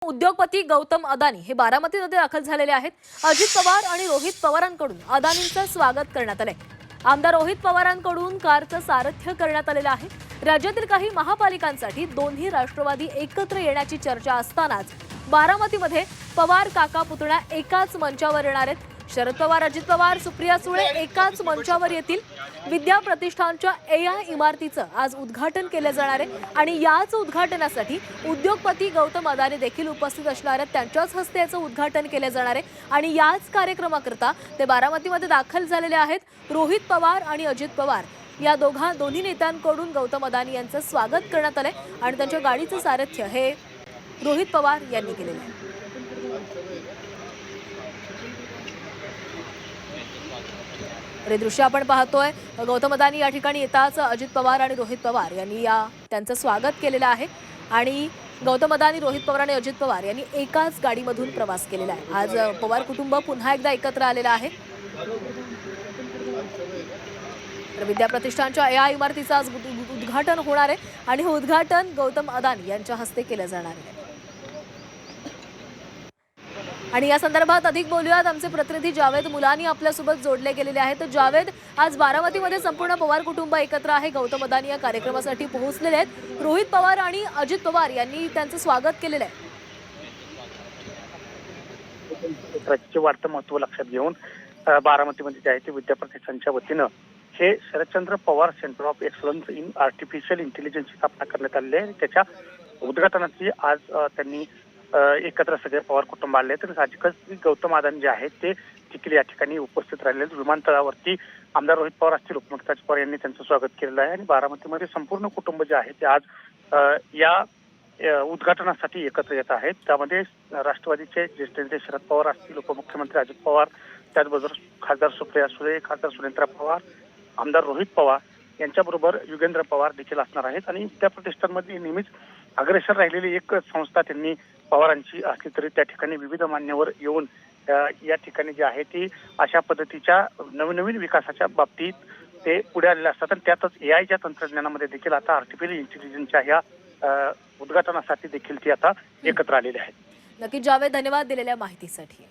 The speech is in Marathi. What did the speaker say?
उद्योगपती गौतम अदानी हे बारामतीमध्ये दाखल झालेले आहेत। अजित पवार आणि रोहित पवारांकडून अदानींचं स्वागत करण्यात आले। आमदार रोहित पवारांकडून कारचं सारथ्य करण्यात आलेलं आहे। राज्यातील काही महापालिकांसाठी दोन्ही राष्ट्रवादी एकत्र येण्याची चर्चा असतानाच बारामतीमध्ये पवार काका पुतण्या एकाच मंचावर येणार आहेत। शरद पवार, अजित पवार, सुप्रिया सुळे एकाच मंचावर येतील। विद्या प्रतिष्ठानच्या एआय इमारतीचं आज उद्घाटन केले जाणार आहे आणि याच उद्घाटनासाठी उद्योगपती गौतम अदानी देखील उपस्थित असणार आहेत। त्यांच्याच हस्ते याचं उद्घाटन केले जाणार आहे आणि याच कार्यक्रमाकरता ते बारामतीमध्ये दाखल झालेले आहेत। रोहित पवार आणि अजित पवार या दोन्ही नेत्यांकडून गौतम अदानी यांचं स्वागत करण्यात आले आणि त्यांच्या गाडीचं सारथ्य हे रोहित पवार यांनी केलेलं आहे। हे दृश्य आपण पाहतोय। गौतम अदानी या ठिकाणी येताच अजित पवार आणि रोहित पवार यांनी त्यांचं स्वागत केलेलं आहे आणि गौतम अदानी, रोहित पवार आणि अजित पवार यांनी एकाच गाडीमधून प्रवास केलेला आहे। आज पवार कुटुंब पुन्हा एकदा एकत्र आलेलं आहे। तर विद्या प्रतिष्ठानच्या एआय इमारतीचं आज उद्घाटन होणार आहे आणि हे उद्घाटन गौतम अदानी यांच्या हस्ते केलं जाणार आहे। आणि या संदर्भात अधिक बोलूयात, आमचे प्रतिनिधी जावेद मुलानी आपल्यासोबत जोडले गेलेले आहेत। जावेद, आज बारामतीमध्ये संपूर्ण पवार कुटुंब एकत्र आहे। गौतम अदानी या कार्यक्रमासाठी पोहोचलेले आहेत। रोहित पवार आणि अजित पवार यांनी त्यांचं स्वागत केलेलं आहे। राज्याचे वाढतं महत्व लक्षात घेऊन बारामतीमध्ये जे आहे ते विद्या प्रतिष्ठानच्या वतीनं हे Sharadchandra Pawar centre of excellence in artificial इंटेलिजन्सची स्थापना करण्यात आलेली आहे। त्याच्या उद्घाटनाची आज त्यांनी एकत्र सगळे पवार कुटुंब आले। तर साहजिकच गौतम अदानी जे आहेत ते देखील या ठिकाणी उपस्थित राहिले। विमानतळावरती आमदार रोहित पवार असतील, उपमुख्यमंत्री अजित पवार यांनी त्यांचं स्वागत केलेलं आहे आणि बारामतीमध्ये संपूर्ण कुटुंब जे आहे ते आज या उद्घाटनासाठी एकत्र येत आहेत। त्यामध्ये राष्ट्रवादीचे ज्येष्ठ नेते शरद पवार असतील, उपमुख्यमंत्री अजित पवार, त्याचबरोबर खासदार सुप्रिया सुळे, खासदार सुनेत्रा पवार, आमदार रोहित पवार यांच्याबरोबर युगेंद्र पवार देखील असणार आहेत। आणि विद्या प्रतिष्ठानमध्ये नेहमीच अग्रेसर राहिलेली एक संस्था त्यांनी पवारांची असली तरी त्या ठिकाणी विविध मान्यवर येऊन या ठिकाणी जे आहे ती अशा पद्धतीच्या नवीन विकासाच्या बाबतीत ते पुढे आलेले असतात आणि त्यातच एआयच्या तंत्रज्ञानामध्ये देखील आता आर्टिफिशियल इंटेलिजन्सच्या ह्या उद्घाटनासाठी देखील ती आता एकत्र आलेले आहेत। नक्की जावेद, धन्यवाद दिलेल्या माहितीसाठी।